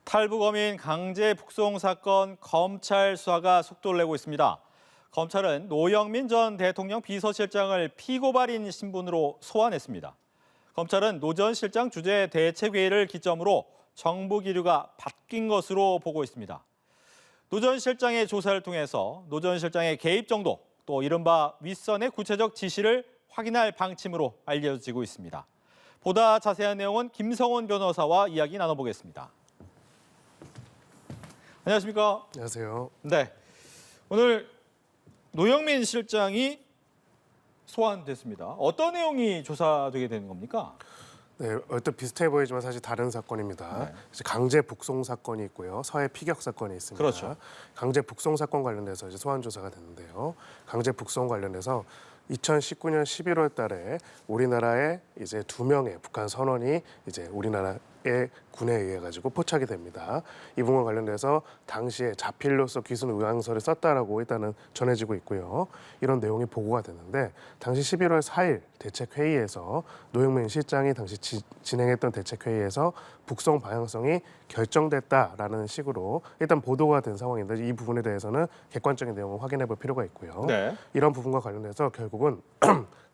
탈북어민 강제 북송 사건 검찰 수사가 속도를 내고 있습니다. 검찰은 노영민 전 대통령 비서실장을 피고발인 신분으로 소환했습니다. 검찰은 노 전 실장 주재 대책회의를 기점으로 정부 기류가 바뀐 것으로 보고 있습니다. 노 전 실장의 조사를 통해서 노 전 실장의 개입 정도, 또 이른바 윗선의 구체적 지시를 확인할 방침으로 알려지고 있습니다. 보다 자세한 내용은 김성원 변호사와 이야기 나눠보겠습니다. 안녕하십니까? 안녕하세요. 네, 오늘 노영민 실장이 소환됐습니다. 어떤 내용이 조사되게 되는 겁니까? 네, 얼핏 비슷해 보이지만 사실 다른 사건입니다. 네. 강제 북송 사건이 있고요, 서해 피격 사건이 있습니다. 그렇죠. 강제 북송 사건 관련돼서 이제 소환 조사가 됐는데요. 강제 북송 관련해서 2019년 11월 달에 우리나라에 이제 2명의 북한 선원이 이제 우리나라의 군에 의해 가지고 포착이 됩니다. 이 부분 관련돼서 당시에 자필로서 귀순 의향서를 썼다라고 일단은 전해지고 있고요. 이런 내용이 보고가 됐는데 당시 11월 4일 대책회의에서 노영민 실장이 당시 진행했던 대책회의에서 북송 방향성이 결정됐다라는 식으로 일단 보도가 된 상황인데 이 부분에 대해서는 객관적인 내용을 확인해 볼 필요가 있고요. 네. 이런 부분과 관련해서 결국은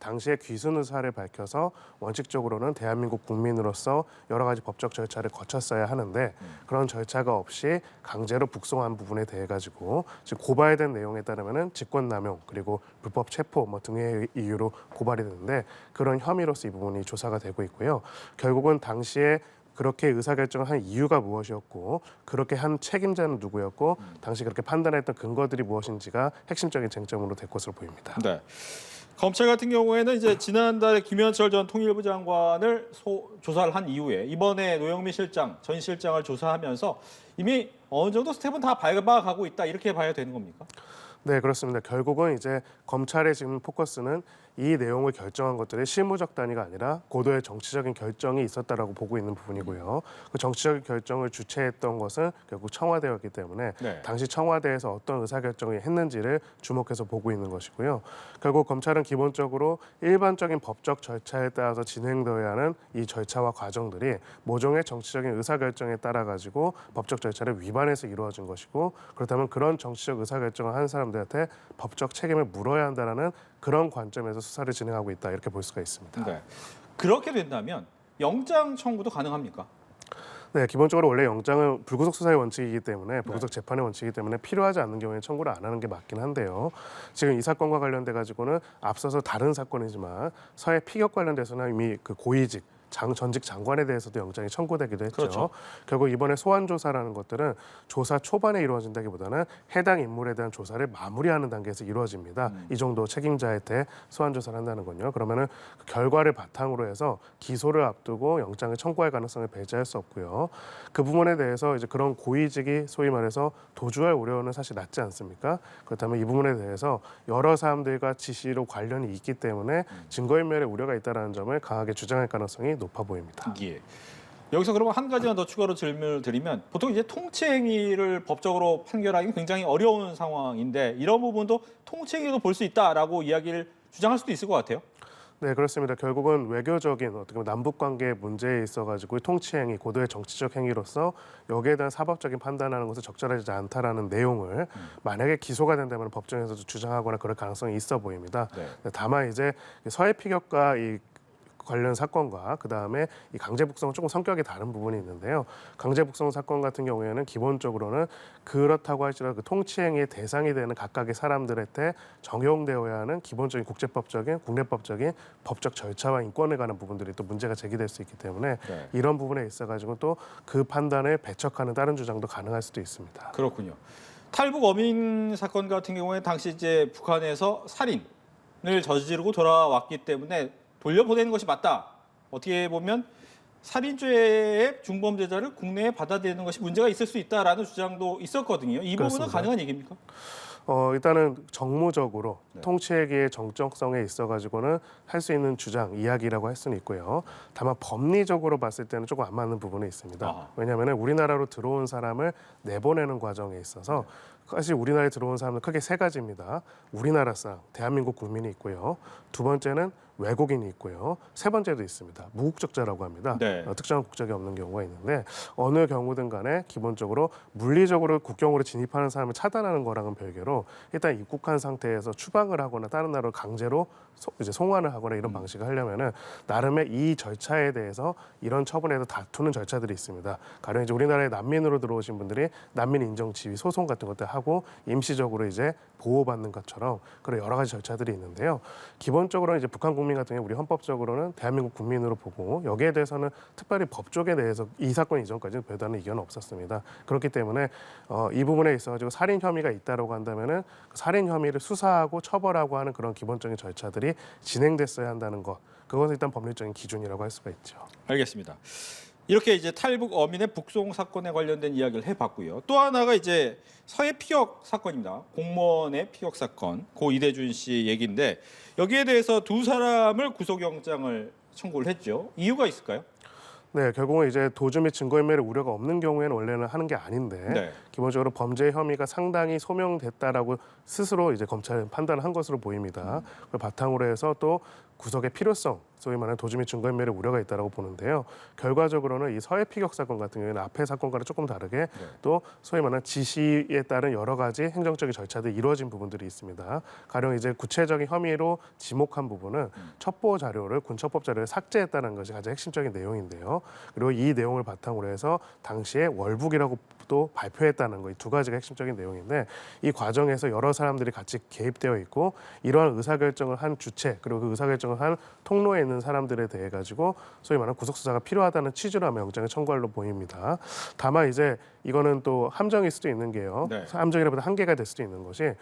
당시에 귀순 의사를 밝혀서 원칙적으로는 대한민국 국민으로서 여러 가지 법적 절차를 거쳤어야 하는데 그런 절차가 없이 강제로 북송한 부분에 대해 가지고 지금 고발된 내용에 따르면은 직권남용 그리고 불법 체포 등의 이유로 고발이 되는데 그런 혐의로서 이 부분이 조사가 되고 있고요. 결국은 당시에 그렇게 의사결정을 한 이유가 무엇이었고 그렇게 한 책임자는 누구였고 당시 그렇게 판단했던 근거들이 무엇인지가 핵심적인 쟁점으로 될 것으로 보입니다. 네. 검찰 같은 경우에는 이제 지난달에 김현철 전 통일부 장관을 조사를 한 이후에 이번에 노영민 실장, 전 실장을 조사하면서 이미 어느 정도 스텝은 다 밟아가고 있다 이렇게 봐야 되는 겁니까? 네, 그렇습니다. 결국은 이제 검찰의 지금 포커스는 이 내용을 결정한 것들이 실무적 단위가 아니라 고도의 정치적인 결정이 있었다라고 보고 있는 부분이고요. 그 정치적인 결정을 주체했던 것은 결국 청와대였기 때문에 네. 당시 청와대에서 어떤 의사결정을 했는지를 주목해서 보고 있는 것이고요. 결국 검찰은 기본적으로 일반적인 법적 절차에 따라서 진행되어야 하는 이 절차와 과정들이 모종의 정치적인 의사결정에 따라 가지고 법적 절차를 위반해서 이루어진 것이고 그렇다면 그런 정치적 의사결정을 한 사람들한테 법적 책임을 물어야 한다는 그런 관점에서 수사를 진행하고 있다 이렇게 볼 수가 있습니다. 네. 그렇게 된다면 영장 청구도 가능합니까? 네, 기본적으로 원래 영장은 불구속 수사의 원칙이기 때문에 불구속 재판의 원칙이기 때문에 필요하지 않는 경우에 청구를 안 하는 게 맞긴 한데요. 지금 이 사건과 관련돼 가지고는 앞서서 다른 사건이지만 서해 피격 관련돼서는 이미 그 고위직 전직 장관에 대해서도 영장이 청구되기도 했죠. 그렇죠. 결국 이번에 소환 조사라는 것들은 조사 초반에 이루어진다기보다는 해당 인물에 대한 조사를 마무리하는 단계에서 이루어집니다. 이 정도 책임자한테 소환 조사를 한다는 건요. 그러면은 그 결과를 바탕으로 해서 기소를 앞두고 영장을 청구할 가능성을 배제할 수 없고요. 그 부분에 대해서 이제 그런 고위직이 소위 말해서 도주할 우려는 사실 낮지 않습니까? 그렇다면 이 부분에 대해서 여러 사람들과 지시로 관련이 있기 때문에 증거인멸의 우려가 있다는 점을 강하게 주장할 가능성이 높아 보입니다. 예. 여기서 그러면 한 가지만 더 추가로 질문을 드리면 보통 이제 통치 행위를 법적으로 판결하기 굉장히 어려운 상황인데 이런 부분도 통치 행위로 볼 수 있다라고 이야기를 주장할 수도 있을 것 같아요. 네, 그렇습니다. 결국은 외교적인 어떻게 보면 남북 관계 문제에 있어가지고 통치 행위, 고도의 정치적 행위로서 여기에 대한 사법적인 판단하는 것은 적절하지 않다라는 내용을 만약에 기소가 된다면 법정에서도 주장하거나 그럴 가능성이 있어 보입니다. 네. 다만 이제 서해 피격과 이 관련 사건과 그다음에 이 강제 북송은 조금 성격이 다른 부분이 있는데요. 강제 북송 사건 같은 경우에는 기본적으로는 그렇다고 할지라도 그 통치 행위의 대상이 되는 각각의 사람들한테 적용되어야 하는 기본적인 국제법적인 국내법적인 법적 절차와 인권에 관한 부분들이 또 문제가 제기될 수 있기 때문에 네. 이런 부분에 있어 가지고 또 그 판단을 배척하는 다른 주장도 가능할 수도 있습니다. 그렇군요. 탈북 어민 사건 같은 경우에 당시 이제 북한에서 살인을 저지르고 돌아왔기 때문에 돌려보내는 것이 맞다. 어떻게 보면 살인죄의 중범죄자를 국내에 받아들이는 것이 문제가 있을 수 있다라는 주장도 있었거든요. 이 부분은 그렇습니다. 가능한 얘기입니까? 일단은 정무적으로 네. 통치행위의 정정성에 있어가지고는 할 수 있는 주장, 이야기라고 할 수는 있고요. 다만 법리적으로 봤을 때는 조금 안 맞는 부분이 있습니다. 아하. 왜냐하면 우리나라로 들어온 사람을 내보내는 과정에 있어서 사실 우리나라에 들어온 사람은 크게 세 가지입니다. 우리나라 사람, 대한민국 국민이 있고요. 두 번째는 외국인이 있고요. 세 번째도 있습니다. 무국적자라고 합니다. 네. 특정한 국적이 없는 경우가 있는데 어느 경우든 간에 기본적으로 물리적으로 국경으로 진입하는 사람을 차단하는 거랑은 별개로 일단 입국한 상태에서 추방을 하거나 다른 나라로 강제로 이제 송환을 하거나 이런 방식을 하려면은 나름의 이 절차에 대해서 이런 처분에 대해서 다투는 절차들이 있습니다. 가령 이제 우리나라에 난민으로 들어오신 분들이 난민 인정 지위 소송 같은 것들 하고 임시적으로 이제 보호받는 것처럼 그런 여러 가지 절차들이 있는데요. 기본적으로 이제 북한 국민 같은 경우 우리 헌법적으로는 대한민국 국민으로 보고 여기에 대해서는 특별히 법조계 내에서 이 사건 이전까지는 별다른 의견은 없었습니다. 그렇기 때문에 이 부분에 있어가지고 살인 혐의가 있다라고 한다면은 그 살인 혐의를 수사하고 처벌하고 하는 그런 기본적인 절차들이 진행됐어야 한다는 것. 그것은 일단 법률적인 기준이라고 할 수가 있죠. 알겠습니다. 이렇게 이제 탈북 어민의 북송 사건에 관련된 이야기를 해봤고요. 또 하나가 이제 서해 피격 사건입니다. 공무원의 피격 사건, 고 이대준 씨 얘기인데 여기에 대해서 두 사람을 구속영장을 청구를 했죠. 이유가 있을까요? 네, 결국은 이제 도주 및 증거인멸의 우려가 없는 경우에는 원래는 하는 게 아닌데 네. 기본적으로 범죄 혐의가 상당히 소명됐다라고 스스로 이제 검찰은 판단을 한 것으로 보입니다. 그걸 바탕으로 해서 또 구속의 필요성, 소위 말하는 도주 및 증거인멸의 우려가 있다라고 보는데요. 결과적으로는 이 서해 피격 사건 같은 경우에는 앞의 사건과는 조금 다르게 또 소위 말하는 지시에 따른 여러 가지 행정적인 절차들이 이루어진 부분들이 있습니다. 가령 이제 구체적인 혐의로 지목한 부분은 첩보 자료를 군처법 자료를 삭제했다는 것이 가장 핵심적인 내용인데요. 그리고 이 내용을 바탕으로 해서 당시에 월북이라고 또 발표했다는 거 이 두 가지가 핵심적인 내용인데 이 과정에서 여러 사람들이 같이 개입되어 있고 이러한 의사결정을 한 주체 그리고 그 의사결정을 한 통로에 있는 사람들에 대해 가지고 소위 말하는 구속수사가 필요하다는 취지로 아마 영장을 청구할로 보입니다. 다만 이제 이거는 또 함정일 수도 있는 게요. 네. 함정이라보다 한계가 될 수도 있는 것이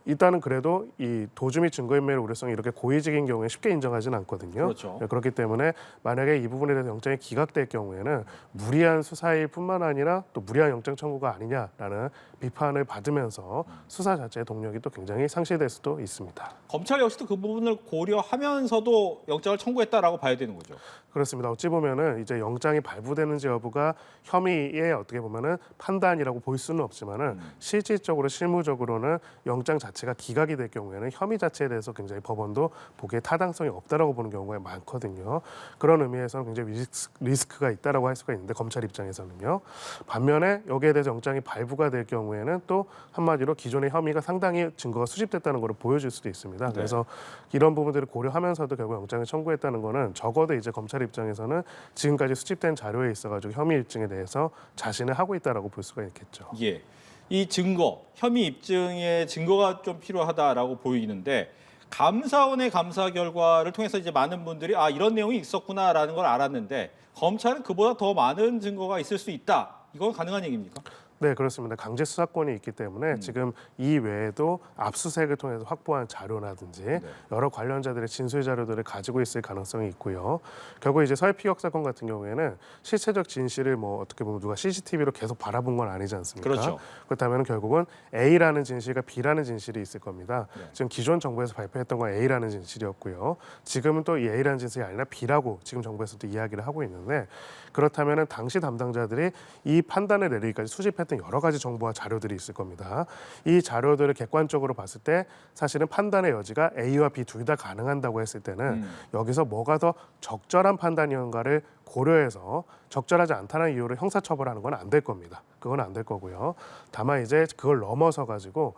일단은 그래도 이 도주 및 증거인멸의 우려성이 이렇게 고의적인 경우에 쉽게 인정하지는 않거든요. 그렇죠. 그렇기 때문에 만약에 이 부분에 대해서 영장이 기각될 경우에는 무리한 수사일 뿐만 아니라 또 무리한 영장 청구가 아니냐라는 비판을 받으면서 수사 자체의 동력이 또 굉장히 상실될 수도 있습니다. 검찰 역시도 그 부분을 고려하면서도 영장을 청구했다라고 봐야 되는 거죠. 그렇습니다. 어찌 보면은 이제 영장이 발부되는지 여부가 혐의의 어떻게 보면은 판단이라고 볼 수는 없지만은 실질적으로 실무적으로는 영장 자체가 기각이 될 경우에는 혐의 자체에 대해서 굉장히 법원도 보기에 타당성이 없다라고 보는 경우가 많거든요. 그런 의미에서는 굉장히 리스크가 있다라고 할 수가 있는데 검찰 입장에서는요. 반면에 여기에 대해서 영장이 발부가 될 경우에는 또 한마디로 기존의 혐의가 상당히 증거가 수집됐다는 것을 보여줄 수도 있습니다. 네. 그래서 이런 부분들을 고려하면서도 결국 영장을 청구했다는 거는 적어도 이제 검찰 입장에서는 지금까지 수집된 자료에 있어가지고 혐의 입증에 대해서 자신을 하고 있다라고 볼 수가 있겠죠. 예. 이 증거, 혐의 입증에 증거가 좀 필요하다라고 보이는데 감사원의 감사 결과를 통해서 이제 많은 분들이 아 이런 내용이 있었구나라는 걸 알았는데 검찰은 그보다 더 많은 증거가 있을 수 있다. 이건 가능한 얘기입니까? 네, 그렇습니다. 강제 수사권이 있기 때문에 지금 이 외에도 압수수색을 통해서 확보한 자료라든지 여러 관련자들의 진술 자료들을 가지고 있을 가능성이 있고요. 결국 이제 서해 피격 사건 같은 경우에는 실체적 진실을 뭐 어떻게 보면 누가 CCTV로 계속 바라본 건 아니지 않습니까? 그렇죠. 그렇다면 결국은 A라는 진실과 B라는 진실이 있을 겁니다. 지금 기존 정부에서 발표했던 건 A라는 진실이었고요. 지금은 또 이 A라는 진실이 아니라 B라고 지금 정부에서도 이야기를 하고 있는데 그렇다면은 당시 담당자들이 이 판단을 내리기까지 수집했던 여러 가지 정보와 자료들이 있을 겁니다. 이 자료들을 객관적으로 봤을 때 사실은 판단의 여지가 A와 B 둘 다 가능한다고 했을 때는 여기서 뭐가 더 적절한 판단이었는가를 고려해서 적절하지 않다는 이유로 형사처벌하는 건 안 될 겁니다. 그건 안 될 거고요. 다만 이제 그걸 넘어서 가지고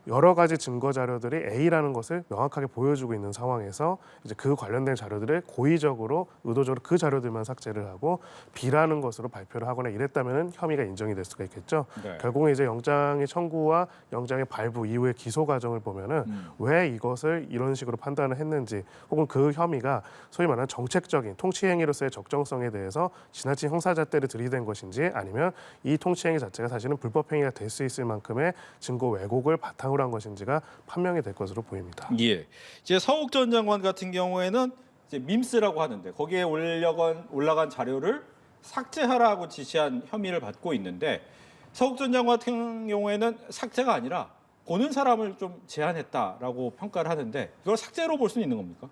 여러 가지 증거 자료들이 A라는 것을 명확하게 보여주고 있는 상황에서 이제 그 관련된 자료들을 고의적으로 의도적으로 그 자료들만 삭제를 하고 B라는 것으로 발표를 하거나 이랬다면 혐의가 인정이 될 수가 있겠죠. 네. 결국은 이제 영장의 청구와 영장의 발부 이후의 기소 과정을 보면은 왜 이것을 이런 식으로 판단을 했는지 혹은 그 혐의가 소위 말하는 정책적인 통치행위로서의 적정성에 대해서 지나친 형사잣대를 들이댄 것인지 아니면 이 통치행위 자체가 사실은 불법행위가 될 수 있을 만큼의 증거 왜곡을 바탕으로 한 것인지가 판명이 될 것으로 보입니다. 예. 이제 서욱 전 장관 같은 경우에는 이제 밈스라고 하는데 거기에 올라간 자료를 삭제하라고 지시한 혐의를 받고 있는데 서욱 전 장관 같은 경우에는 삭제가 아니라 보는 사람을 좀 제한했다라고 평가를 하는데 이걸 삭제로 볼 수는 있는 겁니까?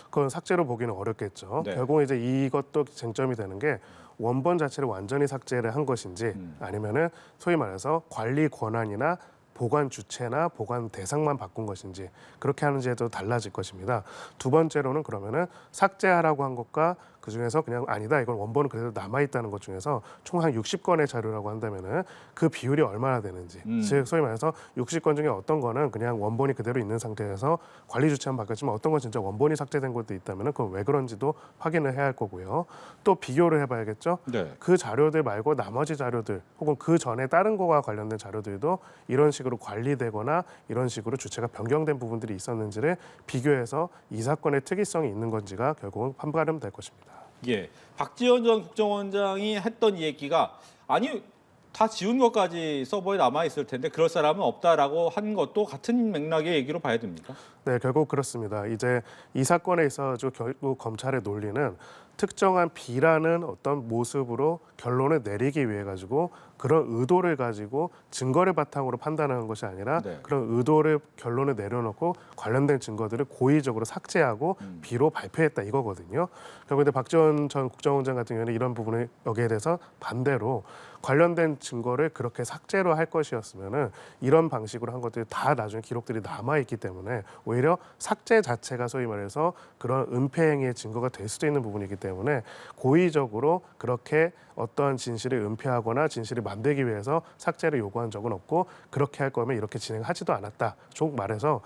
그건 삭제로 보기는 어렵겠죠. 네. 결국 이제 이것도 쟁점이 되는 게 원본 자체를 완전히 삭제를 한 것인지 아니면은 소위 말해서 관리 권한이나 보관 주체나 보관 대상만 바꾼 것인지 그렇게 하는지에도 달라질 것입니다. 두 번째로는 그러면은 삭제하라고 한 것과 그 중에서 그냥 아니다 이건 원본은 그래도 남아 있다는 것 중에서 총 한 60건의 자료라고 한다면은 그 비율이 얼마나 되는지 즉 소위 말해서 60건 중에 어떤 거는 그냥 원본이 그대로 있는 상태에서 관리 주체만 바뀌었지만 어떤 건 진짜 원본이 삭제된 것도 있다면은 그건 왜 그런지도 확인을 해야 할 거고요. 또 비교를 해봐야겠죠. 네. 그 자료들 말고 나머지 자료들 혹은 그 전에 다른 거와 관련된 자료들도 이런 식으로 관리되거나 이런 식으로 주체가 변경된 부분들이 있었는지를 비교해서 이 사건의 특이성이 있는 건지가 결국은 판가름 될 것입니다. 예, 박지원 전 국정원장이 했던 얘기가 아니 다 지운 것까지 서버에 남아 있을 텐데 그럴 사람은 없다라고 한 것도 같은 맥락의 얘기로 봐야 됩니까? 네, 결국 그렇습니다. 이제 이 사건에 있어서 결국 검찰의 논리는 특정한 B라는 어떤 모습으로 결론을 내리기 위해 가지고 그런 의도를 가지고 증거를 바탕으로 판단하는 것이 아니라 네. 그런 의도를 결론을 내려놓고 관련된 증거들을 고의적으로 삭제하고 B로 발표했다 이거거든요. 결국 근데 박지원 전 국정원장 같은 경우에는 이런 부분을 여기에 대해서 반대로 관련된 증거를 그렇게 삭제로 할 것이었으면은 이런 방식으로 한 것들이 다 나중에 기록들이 남아 있기 때문에 오히려 삭제 자체가 소위 말해서 그런 은폐 행위의 증거가 될 수도 있는 부분이기 때문에 고의적으로 그렇게 어떠한 진실을 은폐하거나 진실을 만들기 위해서 삭제를 요구한 적은 없고 그렇게 할 거면 이렇게 진행하지도 않았다. 쭉 말해서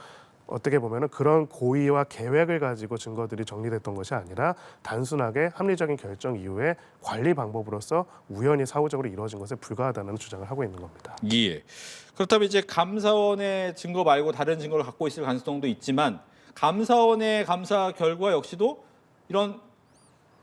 어떻게 보면은 그런 고의와 계획을 가지고 증거들이 정리됐던 것이 아니라 단순하게 합리적인 결정 이후에 관리 방법으로서 우연히 사후적으로 이루어진 것에 불과하다는 주장을 하고 있는 겁니다. 예. 그렇다면 이제 감사원의 증거 말고 다른 증거를 갖고 있을 가능성도 있지만 감사원의 감사 결과 역시도 이런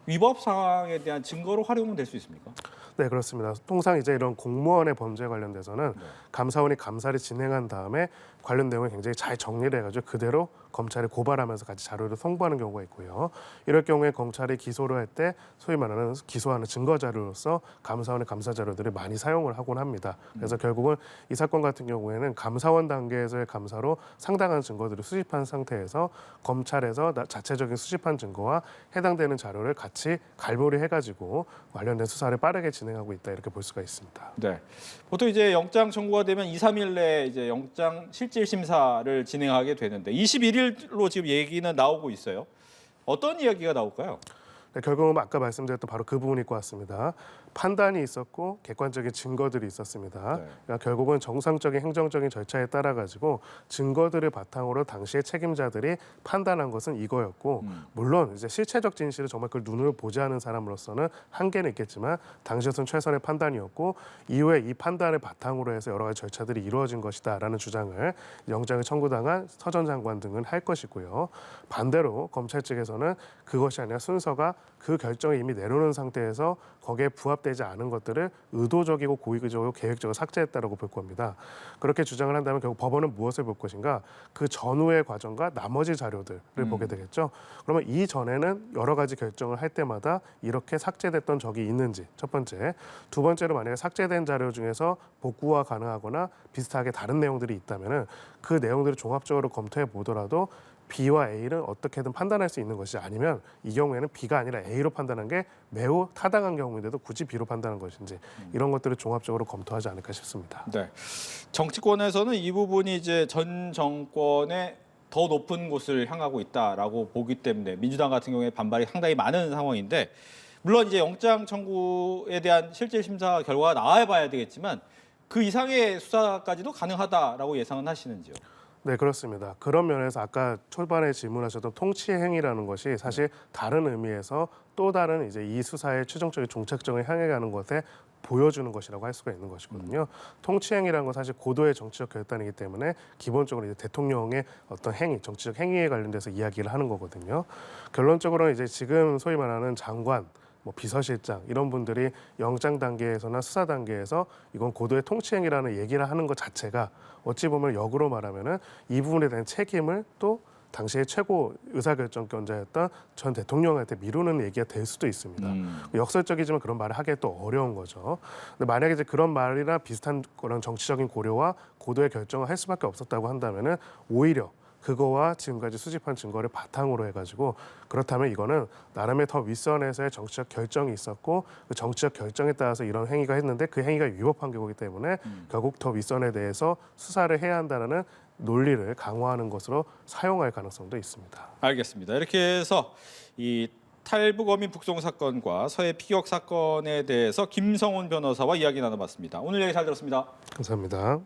위법 사항에 대한 증거로 활용은 될 수 있습니까? 네, 그렇습니다. 통상 이제 이런 공무원의 범죄에 관련돼서는 감사원이 감사를 진행한 다음에 관련 내용을 굉장히 잘 정리를 해가지고 그대로 검찰에 고발하면서 같이 자료를 송부하는 경우가 있고요. 이럴 경우에 검찰이 기소를 할 때 소위 말하는 기소하는 증거 자료로서 감사원의 감사 자료들을 많이 사용을 하곤 합니다. 그래서 결국은 이 사건 같은 경우에는 감사원 단계에서의 감사로 상당한 증거들을 수집한 상태에서 검찰에서 자체적인 수집한 증거와 해당되는 자료를 같이 갈무리 해가지고 관련된 수사를 빠르게 진행하고 있다 이렇게 볼 수가 있습니다. 네. 보통 이제 영장 청구가 되면 2, 3일 내에 이제 영장 실질 심사를 진행하게 되는데 21일로 지금 얘기는 나오고 있어요. 어떤 이야기가 나올까요? 네, 결국은 아까 말씀드렸던 바로 그 부분일 것 같습니다. 판단이 있었고 객관적인 증거들이 있었습니다. 네. 그러니까 결국은 정상적인 행정적인 절차에 따라 가지고 증거들을 바탕으로 당시의 책임자들이 판단한 것은 이거였고 물론 이제 실체적 진실을 정말 그걸 눈으로 보지 않은 사람으로서는 한계는 있겠지만 당시에서는 최선의 판단이었고 이후에 이 판단을 바탕으로 해서 여러 가지 절차들이 이루어진 것이다라는 주장을 영장을 청구당한 서 전 장관 등은 할 것이고요. 반대로 검찰 측에서는 그것이 아니라 순서가 그 결정을 이미 내려놓은 상태에서 거기에 부합되지 않은 것들을 의도적이고 고의적이고 계획적으로 삭제했다라고 볼 겁니다. 그렇게 주장을 한다면 결국 법원은 무엇을 볼 것인가? 그 전후의 과정과 나머지 자료들을 보게 되겠죠. 그러면 이 전에는 여러 가지 결정을 할 때마다 이렇게 삭제됐던 적이 있는지 첫 번째. 두 번째로 만약에 삭제된 자료 중에서 복구가 가능하거나 비슷하게 다른 내용들이 있다면은 그 내용들을 종합적으로 검토해 보더라도 B와 A를 어떻게든 판단할 수 있는 것이 아니면 이 경우에는 B가 아니라 A로 판단한 게 매우 타당한 경우인데도 굳이 B로 판단한 것인지 이런 것들을 종합적으로 검토하지 않을까 싶습니다. 네. 정치권에서는 이 부분이 이제 전 정권의 더 높은 곳을 향하고 있다라고 보기 때문에 민주당 같은 경우에 반발이 상당히 많은 상황인데 물론 이제 영장 청구에 대한 실질 심사 결과가 나와야 봐야 되겠지만 그 이상의 수사까지도 가능하다라고 예상은 하시는지요? 네, 그렇습니다. 그런 면에서 아까 초반에 질문하셨던 통치 행위라는 것이 사실 다른 의미에서 또 다른 이제 이 수사의 최종적인 종착점을 향해 가는 것에 보여주는 것이라고 할 수가 있는 것이거든요. 통치 행위라는 건 사실 고도의 정치적 결단이기 때문에 기본적으로 이제 대통령의 어떤 행위, 정치적 행위에 관련돼서 이야기를 하는 거거든요. 결론적으로는 이제 지금 소위 말하는 장관 뭐 비서실장 이런 분들이 영장 단계에서나 수사 단계에서 이건 고도의 통치 행위라는 얘기를 하는 것 자체가 어찌 보면 역으로 말하면은 이 부분에 대한 책임을 또 당시의 최고 의사결정권자였던 전 대통령한테 미루는 얘기가 될 수도 있습니다. 역설적이지만 그런 말을 하기 또 어려운 거죠. 근데 만약에 이제 그런 말이나 비슷한 그런 정치적인 고려와 고도의 결정을 할 수밖에 없었다고 한다면은 오히려 그거와 지금까지 수집한 증거를 바탕으로 해가지고 그렇다면 이거는 나름의 더 윗선에서의 정치적 결정이 있었고 그 정치적 결정에 따라서 이런 행위가 했는데 그 행위가 위법한 경우이기 때문에 결국 더 윗선에 대해서 수사를 해야 한다는 논리를 강화하는 것으로 사용할 가능성도 있습니다. 알겠습니다. 이렇게 해서 이 탈북 어민 북송 사건과 서해 피격 사건에 대해서 김성훈 변호사와 이야기 나눠봤습니다. 오늘 얘기 잘 들었습니다. 감사합니다.